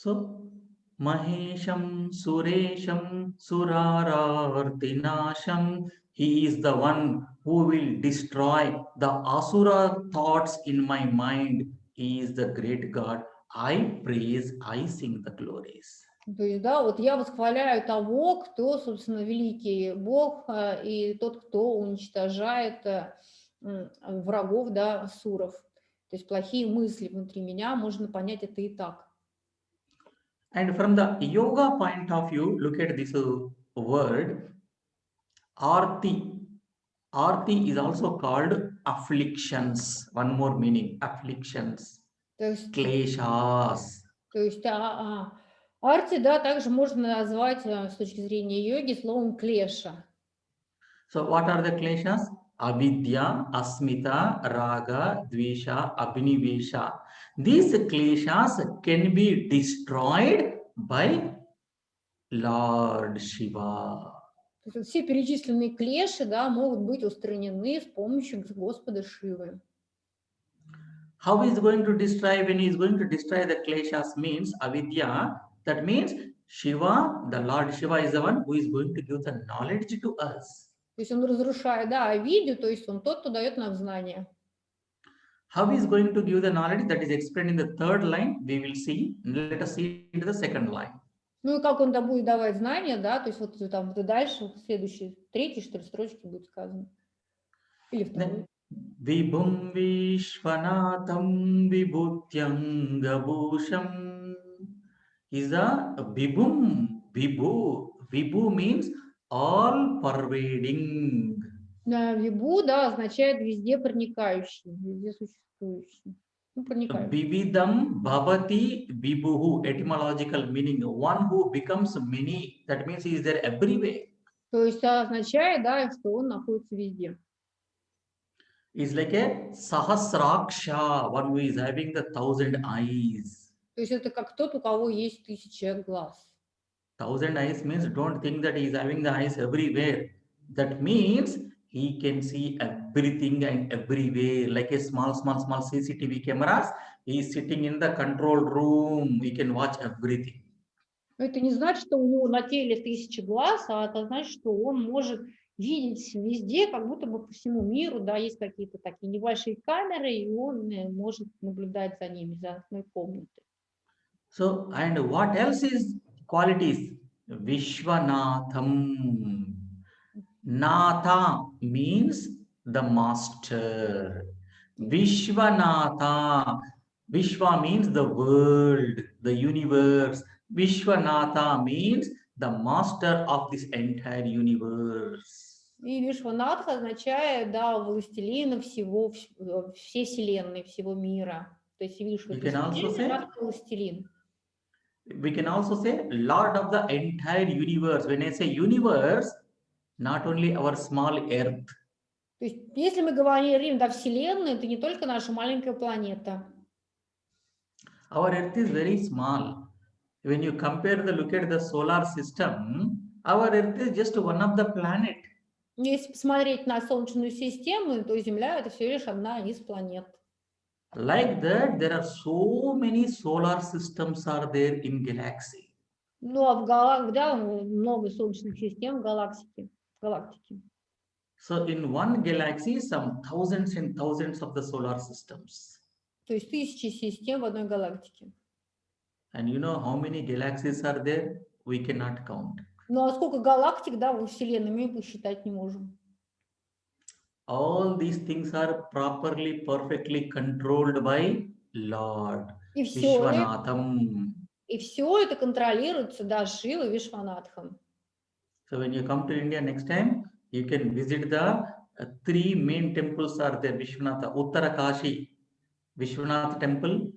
So Mahesham Suresham Surarartinasham, he is the one who will destroy the asura thoughts in my mind. He is the great God. I praise, I sing the glories. То есть, да, вот я восхваляю того, кто, собственно, великий Бог и тот, кто уничтожает врагов, да, асуров. То есть плохие мысли внутри меня, можно понять это и так. And from the yoga point of view, look at this word, arti. Arti is also called afflictions. One more meaning, afflictions, То есть, kleshas. арти, да, также можно назвать с точки зрения йоги словом клеша. So what are the kleshas? Avidya, asmita, raga, dvesha, abhinivesha. These kleshas can be destroyed by Lord Shiva. То есть все перечисленные клеши, да, могут быть устранены с помощью Господа Шивы. How he is going to destroy? When he is going to destroy the kleshas means avidya, that means Shiva, the Lord Shiva is the one who is going to give the knowledge to us. То есть он разрушает, да, авидью, то есть он тот, кто дает нам знания. How he is going to give the knowledge, that is explained in the third line. We will see. Let us see into the second line. Ну и как он да будет давать знания, да, то есть вот там дальше, в следующей, третьей, что ли, строчке будет сказано. Или второй. Vibhum Vishwanatham Vibhutyangabhusham is a Vibhum. Vibhu means all pervading. Да, вибу, да, означает везде проникающий, везде существующий. Ну, проникающий. Vividam bhavati vibhuhu, etymological meaning, one who becomes many. That means he is there everywhere. То есть означает, да, что он находится везде. Is like a sahasraksha, one who is having the 1,000 eyes. То есть это как тот, у кого есть 1000 глаз. 1,000 eyes means don't think that he is having the eyes everywhere. That means he can see everything and everywhere, like a small CCTV cameras. He is sitting in the control room. He can watch everything. Но это не значит, что у него на теле 1000 глаз, а это значит, что он может видеть везде, как будто бы по всему миру, да, есть какие-то такие небольшие камеры, и он может наблюдать за ними, за окной комнаты. So, and what else is qualities? Vishwanatham. Natha means the master. Vishwanatha. Vishwa means the world, the universe. Vishwanatha means the master of this entire universe. И Вишванатха означает, да, властелина всего, всей вселенной, всего мира. То есть Вишва это властелин. We can also say Lord of the entire universe. When I say universe, not only our small earth. То есть, если мы говорим, да, вселенная, это не только наша маленькая планета. Our earth is very small. When you compare look at the solar system, our earth is just one of the planet. Если посмотреть на Солнечную систему, то Земля это всего лишь одна из планет. Like that, there are so many solar systems are there in galaxy. Ну, а да, много солнечных систем в галактике. So in one galaxy, some thousands and thousands of the solar systems. То есть 1000 систем в одной галактике. And you know how many galaxies are there? We cannot count. Ну, а сколько галактик, да, во Вселенной мы посчитать не можем. All these things are properly, perfectly controlled by Lord Vishwanatham. И все это контролируется, да, Шивой Вишванатхом. So when you come to India next time, you can visit the 3 main temples are there. Vishwanatha, Uttara Kashi, Vishwanath temple,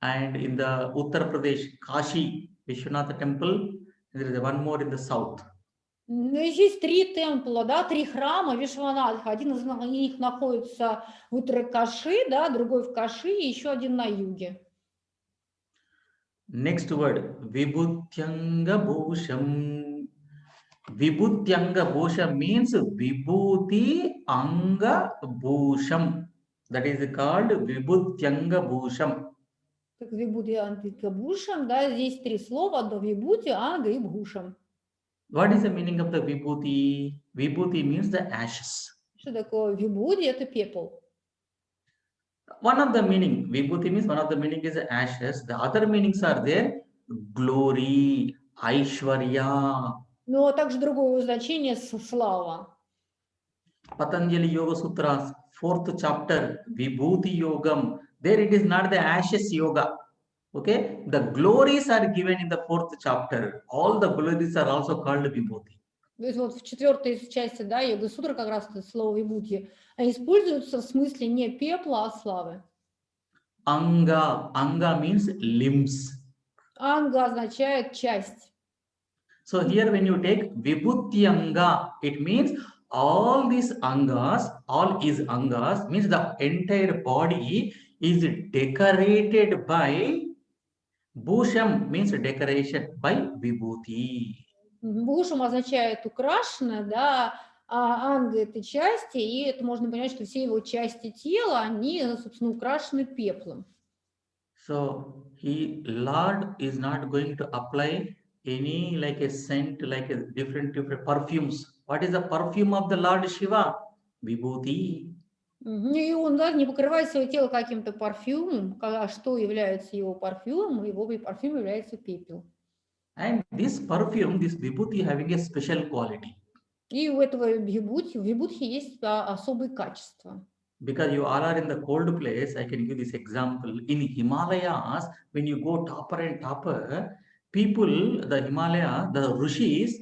and in the Uttar Pradesh, Kashi, Vishwanath temple. There is one more in the south. Ну, здесь 3 темпла, да, 3 храма Вишванатха. Один из них находится в Уттаракаши, да, другой в Каши, и еще один на юге. Next word, Vibhutyanga Bhusham. Vibhutyanga Bhusham means Vibhuti Anga Bhusham. That is called Vibhutyanga Bhusham. То Как вибути, ангика, бхушам, да, здесь три слова, одно вибути, анга и бхушам. What is the meaning of the vibhuti? Vibhuti means the ashes. Что такое вибути? Это пепел. One of the meaning, vibhuti means one of the meaning is ashes. The other meanings are there: glory, aishwarya. Но также другое значение слава. Patanjali Yoga Sutras, 4th chapter, Vibhuti Yogam. There it is not the ashes yoga. Okay, the glories are given in the 4th chapter. All the glories are also called Vibhuti. То есть вот в 4 части, да, Йога Сутра как раз это слово вибути, используется в смысле не пепла, а славы. Anga means limbs. Анга означает часть. So here when you take Vibhuti Anga, it means all these angas, all is angas, means the entire body is decorated by Bhusham, means decoration by Vibhuti. Бхушам означает украшено, да, а анга это части, и это можно понять, что все его части тела, они, собственно, украшены пеплом. So Lord is not going to apply any like a scent, like a different perfumes. What is the perfume of the Lord Shiva? Vibhuti. И он, да, не покрывает свое тело каким-то парфюмом, а что является его парфюмом, его парфюм является пепел. And this perfume, this Vibhuti having a special quality. И у этого вибхути есть особые качества. Because you all are in the cold place, I can give this example. In Himalayas, when you go topper and topper, people, the Himalaya, the rishis,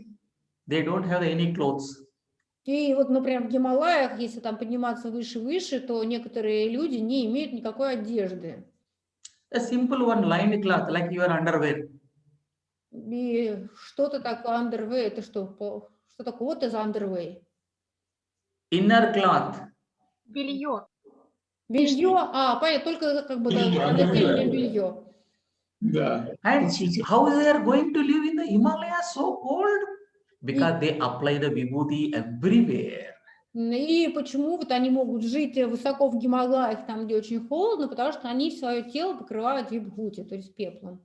they don't have any clothes. И вот, например, в Гималаях, если там подниматься выше-выше, то некоторые люди не имеют никакой одежды. A simple one lined cloth, like your underwear. И что-то такое underwear, это что? Что такое? Вот из underwear. Inner cloth. Белье. Белье, понятно, только как бы нательное белье. Да. And Действительно. how they are going to live in the Himalayas so cold? Because they apply the vibhuti everywhere. И почему вот они могут жить высоко в Гималаях, там, где очень холодно, потому что они свое тело покрывают вибхути, то есть пеплом.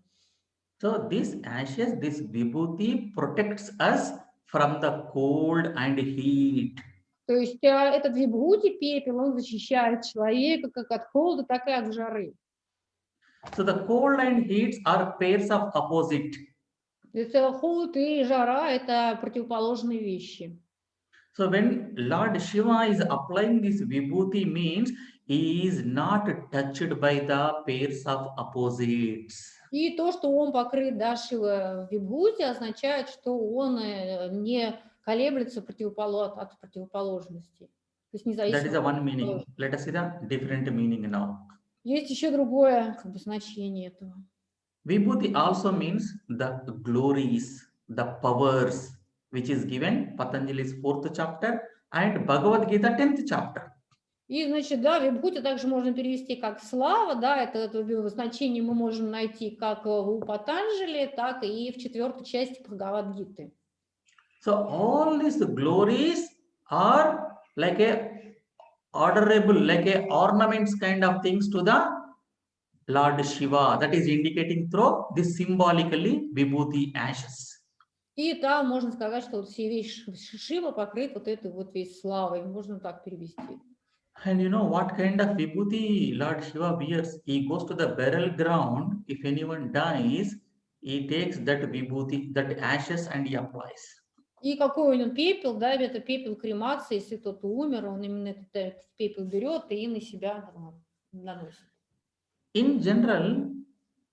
So this ashes, this vibhuti protects us from the cold and heat. То есть этот вибхути, пепел, он защищает человека как от холода, так и от жары. So the cold and heats are pairs of opposite. Это холод и жара – это противоположные вещи. So when Lord Shiva is applying this vibhuti means he is not touched by the pairs of opposites. И то, что он покрыт Шива вибхути, означает, что он не колеблется от противоположностей. То есть That независимо is the one от meaning. того. Let us see the different meaning now. Есть еще другое как бы, значение этого. Vibhuti also means the glories, the powers, which is given Patanjali's 4th chapter and Bhagavad Gita 10th chapter. И, значит, да, вибхути также можно перевести как слава, да, это значение мы можем найти как у Патанджали, так и в 4 части Бхагавад-гиты. So all these glories are like a orderable, like a ornaments kind of things to the Lord Shiva. That is indicating through this symbolically vibhuti ashes. И там можно сказать, что вот все вещи Шива покрыт вот этой вот весь славой, можно так перевести. And you know what kind of vibhuti Lord Shiva wears? He goes to the burial ground. If anyone dies, he takes that vibhuti, that ashes, and he applies. И какой он пепел, да, это пепел кремации, если кто-то умер, он именно этот пепел берет и на себя наносит. In general,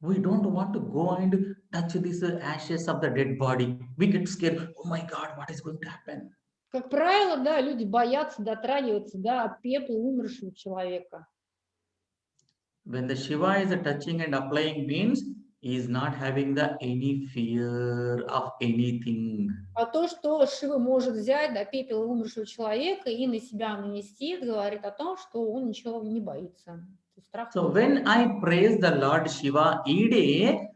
we don't want to go and touch these ashes of the dead body. We get scared. Oh my God, what is going to happen? Как правило, да, люди боятся дотрагиваться, да, пепла умершего человека. When the Shiva is touching and applying means he is not having any fear of anything. А то, что Шива может взять, да, пепел умершего человека и на себя нанести, говорит о том, что он ничего не боится. So when I praise the Lord Shiva Ide,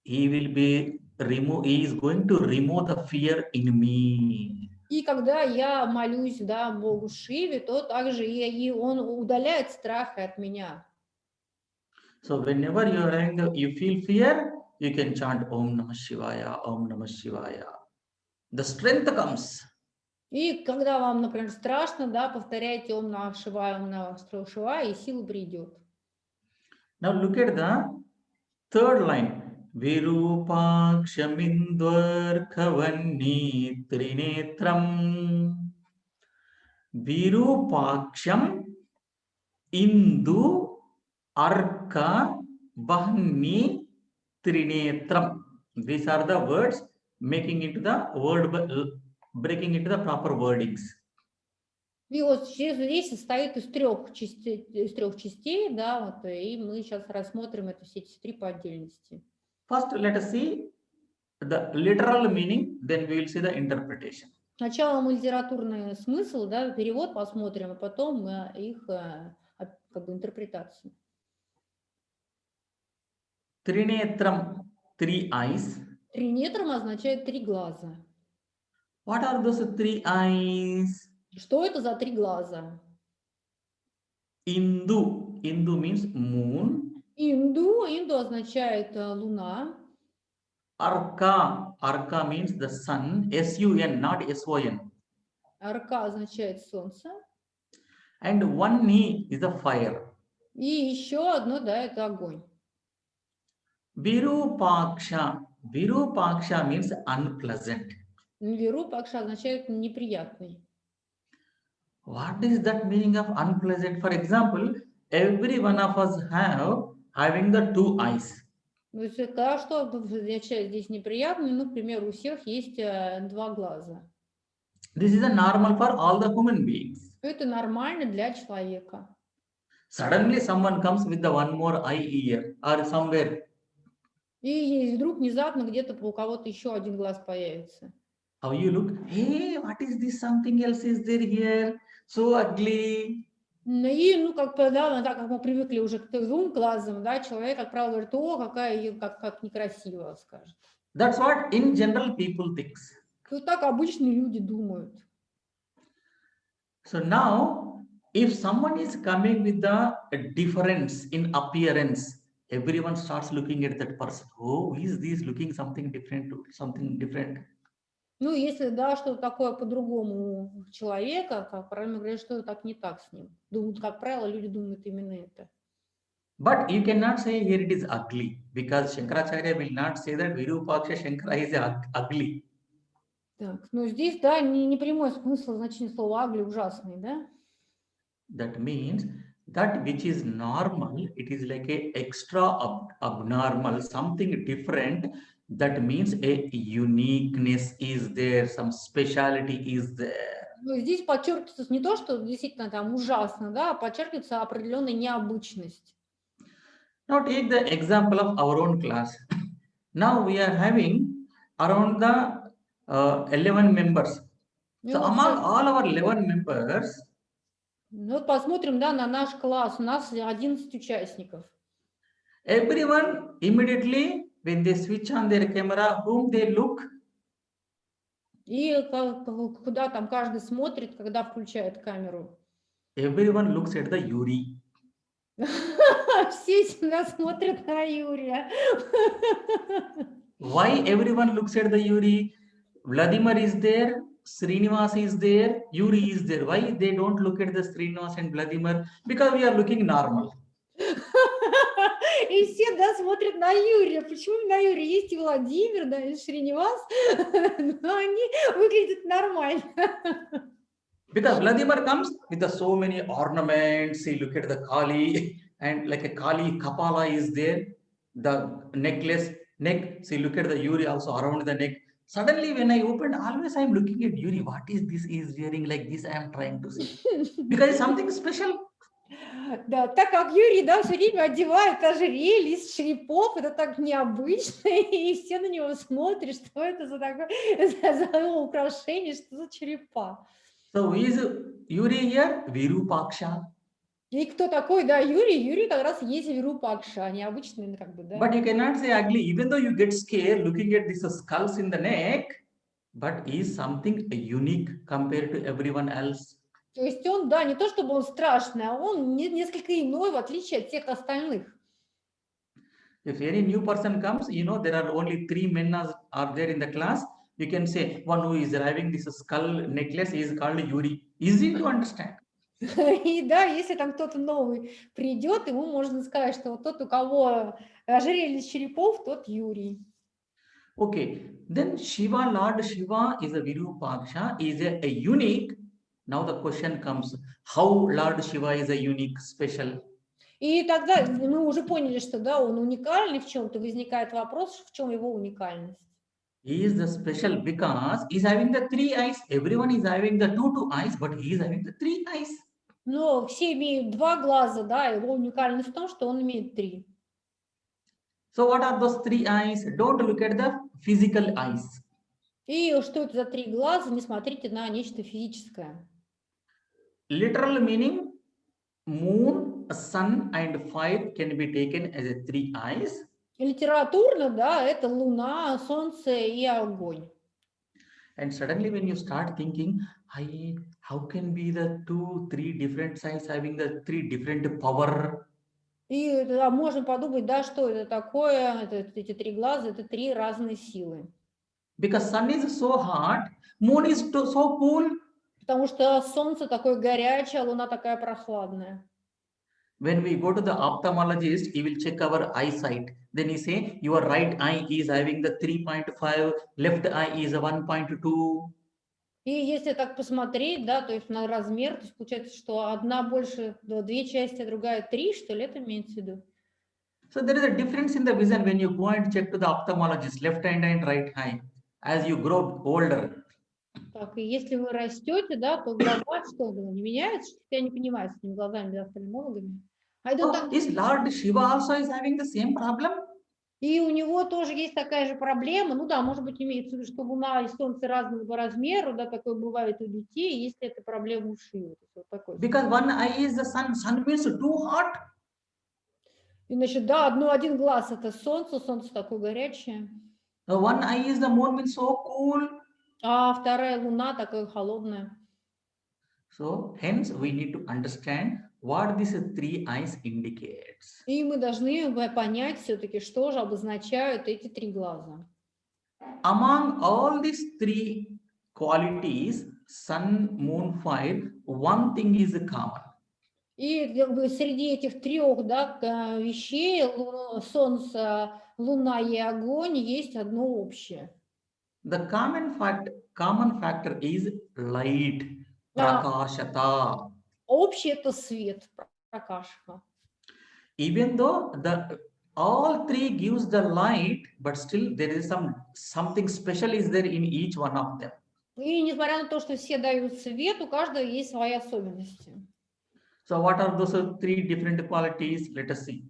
he is going to remove the fear in me. И когда я молюсь, да, Богу Шиве, то также и он удаляет страх от меня. So whenever you are having you feel fear, you can chant Om Namah Shivaya, Om Namah Shivaya. The strength comes. И когда вам, например, страшно, да, повторяйте Ом Намах Шивая, Ом Намах Шивая, и сила придет. Now look at the third line. Virupaksham Trinetram. Virupaksham Indu Arka Bahni Trinetram. These are the words making into the word, breaking into the proper wordings. И вот здесь состоит из трех частей, да, вот, и мы сейчас рассмотрим все эти три по отдельности. First, let us see the literal meaning, then we will see the interpretation. Сначала мы литературный смысл, да, перевод посмотрим, а потом их как бы интерпретацию. Trinetram, three eyes. Тринетрам означает три глаза. What are those three eyes? Что это за три глаза? Indu. Indu means moon. Инду означает луна. Arka. Arka means the sun. S-U-N, not S-O-N. Арка означает солнце. And one knee is the fire. И еще одно, да, это огонь. Virupaksha. Virupaksha means unpleasant. Вирупакша означает неприятный. What is that meaning of unpleasant? For example, every one of us having the two eyes. То есть, когда что означает здесь неприятный, ну, к примеру, у всех есть два глаза. This is a normal for all the human beings. Это нормально для человека. Suddenly someone comes with the one more eye here or somewhere. И вдруг внезапно где-то у кого-то еще один глаз появится. How you look? Hey, what is this? Something else is there here. So ugly. И, ну, как бы, да, так как мы привыкли уже к двум глазам, да, человек, как правило, говорит, о, какая, как некрасиво, скажет. That's what in general people thinks. Вот так обычные люди думают. So now, if someone is coming with the difference in appearance, everyone starts looking at that person. Oh, is this looking something different? Something different. Ну, если, да, что-то такое по-другому у человека, как правильно говорят, что так не так с ним. Думают, как правило, люди думают именно это. But you cannot say here it is ugly, because Shankaracharya will not say that Virupaksha Shankara is ugly. Так, но здесь, да, не прямой смысл значения слова ugly, ужасный, да? That means that which is normal, it is like a extra abnormal, something different. That means a uniqueness is there, some speciality is there. Ну, здесь подчеркивается не то, что действительно там ужасно, да, а подчеркивается определенная необычность. Now take the example of our own class. Now we are having around the 11 members. Ну, So вот among сейчас, all our 11 members, ну, вот посмотрим, да, на наш класс. У нас 11 участников. everyone immediately when they switch on their camera, whom they look, И куда там каждый смотрит, когда включает камеру. everyone looks at the Yuri. Все всегда смотрят на Юрия. Why everyone looks at the Yuri? Vladimir is there, Srinivas is there, Yuri is there. Why they don't look at the Srinivas and Vladimir? Because we are looking normal. И все, да, смотрят на Юрия. Почему на Юрия? Есть и Владимир, да, и Шринивас, но они выглядят нормально. Because Vladimir comes with the so many ornaments. See, look at the Kali, and like a Kali Kapala is there. The necklace, neck. See, look at the Yuri also around the neck. Suddenly, when I opened, always I am looking at Yuri. What is this he is wearing like this? I am trying to see. Because it's something special. Да, так как Юрий, да, все время одевает ожерелье из черепов, это так необычно, и все на него смотрят, что это за такое за украшение, что за черепа. So who is Yuri here? Virupaksha. И кто такой, да, Юрий? Юрий как раз есть Вирупакша, необычный, как бы, да. But you cannot say ugly, even though you get scared looking at these skulls in the neck, but is something unique compared to everyone else. То есть он, да, не то чтобы он страшный, а он несколько иной, в отличие от всех остальных. If any new person comes, you know, there are only 3 men are there in the class. You can say one who is having this skull necklace is called Yuri. Easy to understand. И да, если там кто-то новый придет, ему можно сказать, что вот тот, у кого ожерелье из черепов, тот Юрий. Okay, then Shiva, Lord Shiva is a Virupaksha, is a unique. Now the question comes, how Lord Shiva is a unique, special? И тогда мы уже поняли, что да, он уникальный в чем-то, возникает вопрос, в чем его уникальность. He is the special because he is having the 3 eyes. Everyone is having the two eyes, but he is having the 3 eyes. Но все имеют 2 глаза, да, его уникальность в том, что он имеет 3. So what are those 3 eyes? Don't look at the physical eyes. И что это за 3 глаза? Не смотрите на нечто физическое. Literal meaning, moon, sun and fire can be taken as a 3 eyes. Литературно, да, это луна, солнце и огонь. And suddenly when you start thinking, how can be the 2, 3 different sides having the 3 different power? И да, можно подумать, да, что это такое, эти 3 глаза, это 3 разные силы. Because sun is so hot, moon is so cool. Потому что солнце такое горячее, а луна такая прохладная. When we go to the ophthalmologist, he will check our eyesight. Then he say, your right eye is having the 3.5, left eye is a 1.2. И если так посмотреть, да, то есть на размер, то есть получается, что одна больше, 2 части, а другая 3, что ли, это имеется в виду? So there is a difference in the vision when you go and check to the ophthalmologist, left hand and right eye, as you grow older. Так, и если вы растете, да, то глаза что не меняются? Я не понимаю с этими глазами, да, офтальмологами. So is Lord Shiva also is having the same problem? И у него тоже есть такая же проблема. Ну да, может быть, имеется в виду, что Луна и Солнце разного по размеру, да, такое бывает у детей, если это проблема у Шивы. Вот такой. Because one eye is the sun, sun means too hot. И значит, да, один глаз это Солнце, Солнце такое горячее. One eye is the moon means so cool. А вторая Луна такая холодная. So hence we need to understand what these 3 eyes indicates. И мы должны понять все-таки, что же обозначают эти 3 глаза. Among all these 3 qualities, sun, moon, fire, one thing is common. И среди этих 3, да, вещей, Солнце, Луна и огонь, есть одно общее. The common factor is light, prakashata. Общее это свет, пракашха. Even though all 3 gives the light, but still there is something special is there in each one of them. И несмотря на то, что все дают свет, у каждого есть свои особенности. So what are those 3 different qualities? Let us see.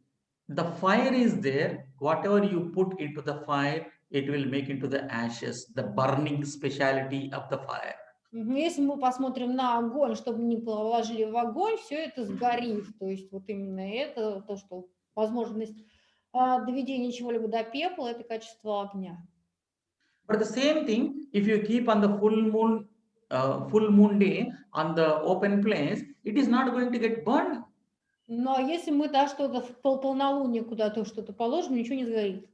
The fire is there. Whatever you put into the fire, it will make into the ashes. The burning speciality of the fire. Если мы посмотрим на огонь, чтобы не положили в огонь, все это сгорит. То есть вот именно это, то, что возможность доведения чего-либо до пепла, это качество огня. But the same thing, if you keep on the full moon day on the open place, it is not going to get burned. Но если мы что-то в полнолуние куда-то что-то положим, ничего не сгорит.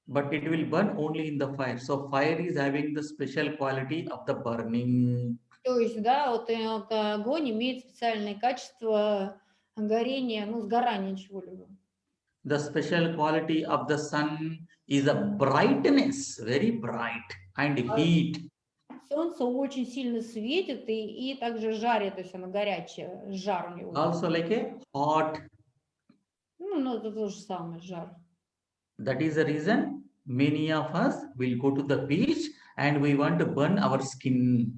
But it will burn only in the fire. So fire is having the special quality of the burning. То есть, да, вот огонь имеет специальное качество горения, сгорания чего-либо. The special quality of the sun is a brightness, very bright, and heat. Солнце очень сильно светит и также жарит, то есть оно горячее, жар у него. Also like a hot. Это то же самое, жар. That is the reason many of us will go to the beach and we want to burn our skin.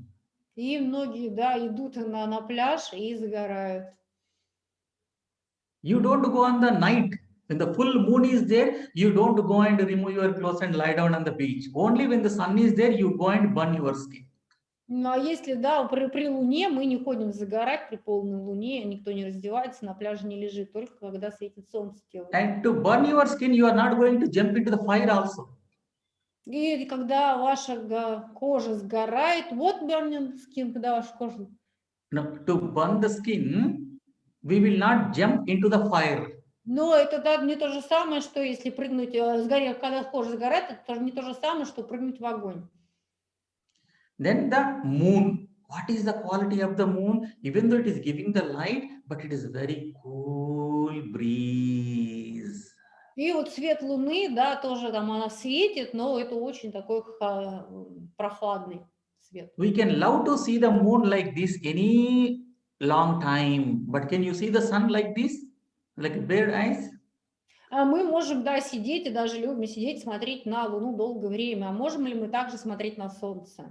И многие, да, идут на пляж и загорают. You don't go on the night. When the full moon is there, you don't go and remove your clothes and lie down on the beach. Only when the sun is there, you go and burn your skin. Ну, а если, да, при луне мы не ходим загорать, при полной луне, никто не раздевается, на пляже не лежит, только когда светит солнце тело. And to burn your skin, you are not going to jump into the fire also. И когда ваша кожа сгорает, вот burning skin, когда ваша кожа... No, to burn the skin, we will not jump into the fire. Но это не то же самое, что если прыгнуть, когда кожа сгорает, это тоже не то же самое, что прыгнуть в огонь. Then the moon. What is the quality of the moon? Even though it is giving the light, but it is very cool breeze. И вот свет Луны, да, тоже там она светит, но это очень такой прохладный свет. We can love to see the moon like this any long time, but can you see the sun like this? Like bare eyes? А мы можем, да, сидеть и даже любим сидеть, смотреть на Луну долгое время. А можем ли мы также смотреть на Солнце?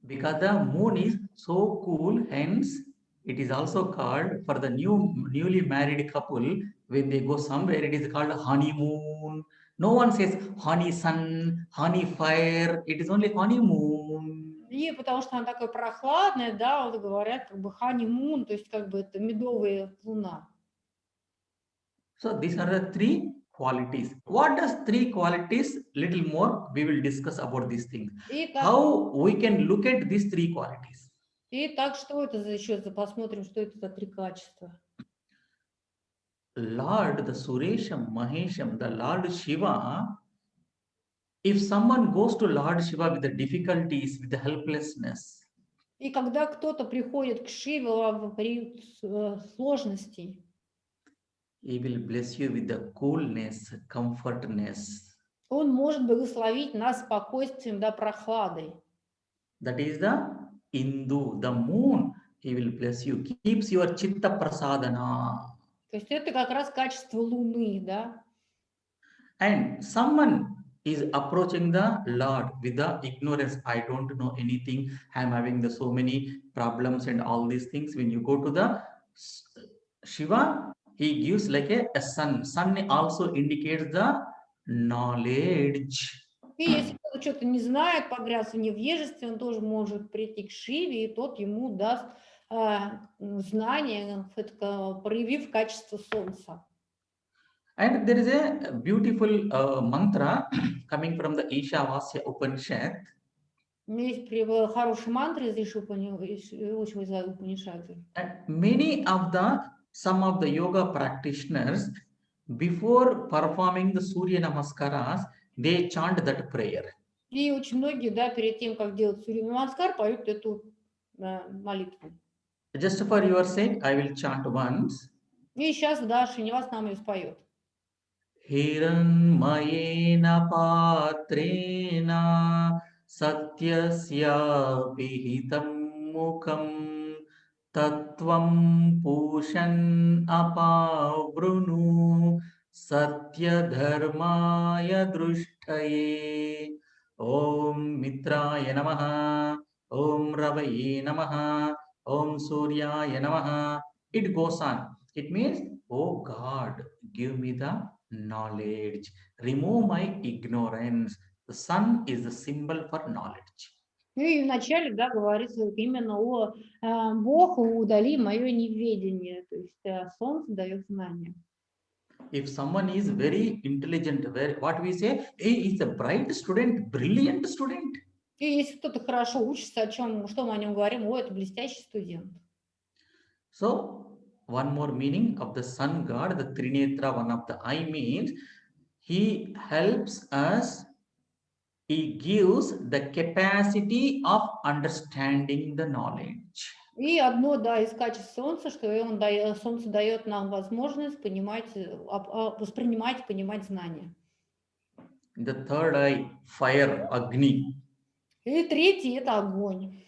Because the moon is so cool, hence it is also called for the newly married couple, when they go somewhere, it is called honeymoon. No one says honey sun, honey fire, it is only honeymoon. И потому что она такая прохладная, да, вот говорят, как бы honeymoon, то есть как бы это медовая луна. So these are the three qualities. What does three qualities? Little more we will discuss about these things. How we can look at these three qualities. Итак, что это за еще? Посмотрим, что это за три качества. Lord, the Suresham, Mahesham, the Lord Shiva, if someone goes to Lord Shiva with the difficulties, with the helplessness, И когда кто-то приходит к Шиве в период сложностей, he will bless you with the coolness, comfortness. он может благословить нас спокойствием, да, прохладой. That is the Indu, the moon. He will bless you, keeps your chitta prasadana. То есть это как раз качество Луны, да. And someone is approaching the Lord with the ignorance. I don't know anything. I'm having so many problems and all these things. When you go to the Shiva, he gives like a sun. Sun also indicates the knowledge. И если кто-то что-то не знает, погряз в невежестве, он тоже может прийти к Шиве, и тот ему даст знание, проявив качество Солнца. And there is a beautiful mantra coming from the Ishavasya Upanishad. Есть хорошие мантры из Упанишады. And many of some of the yoga practitioners, before performing the Surya Namaskaras, they chant that prayer. И очень многие, да, перед тем, как делать Сурья Намаскар, поют эту молитву. Just for your sake, I will chant once. И сейчас, да, Шинивас нам ее споет. Hiranmayena patrena satyasya pihitam mukam tattvam pushan apavrunu satya dharmaya drushtaye. Om Mitraya Namaha, Om Ravaye Namaha, Om Suryaya Namaha. It goes on. It means, oh God, give me the knowledge, remove my ignorance. The sun is the symbol for knowledge. Ну и вначале, да, говорится именно о Бог, удали мое неведение, то есть Солнце дает знания. If someone is very intelligent, what we say, he is a bright student, brilliant student. И если кто-то хорошо учится, что мы о нем говорим? О, это блестящий студент. So, one more meaning of the sun god, the Trinetra, one of the eye means, he helps us, he gives the capacity of understanding the knowledge. И одно, да, из качеств Солнца, что Солнце дает нам возможность воспринимать, понимать знания. The third eye, fire, Agni. И третий – это огонь.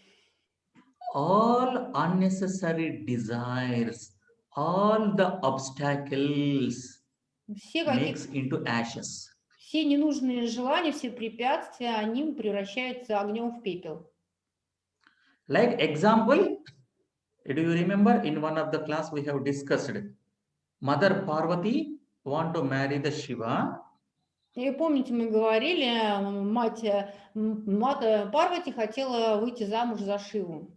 All unnecessary desires, all the obstacles makes into ashes. Все ненужные желания, все препятствия, они превращаются огнем в пепел. Like example, do you remember in one of the class we have discussed, Mother Parvati want to marry the Shiva. И помните, мы говорили, мать Парвати хотела выйти замуж за Шиву.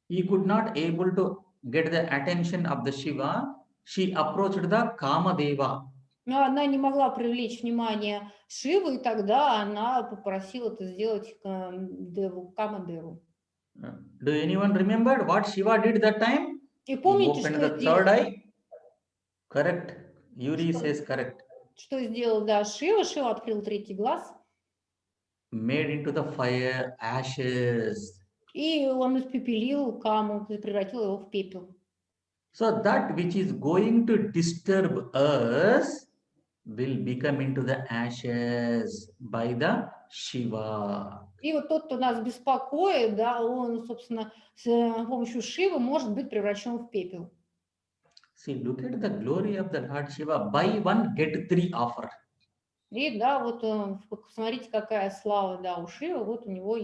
He could not able to get the attention of the Shiva. She approached the Kamadeva. Но она не могла привлечь внимание Шивы, и тогда она попросила это сделать Камадеву. Do anyone remember what Shiva did that time? И помните, He opened что the third eye. Correct. Yuri says correct. Что сделал, да, Шива? Шива открыл третий глаз, Made into the fire ashes. и он испепелил Каму, превратил его в пепел. So that which is going to disturb us will become into the ashes by the Shiva. И вот тот, кто нас беспокоит, да, он, собственно, с помощью Шивы может быть превращен в пепел. See, look at the glory of the Lord Shiva. Buy one, get three offer. И да, вот смотрите, какая слава, да, у Шивы, вот у него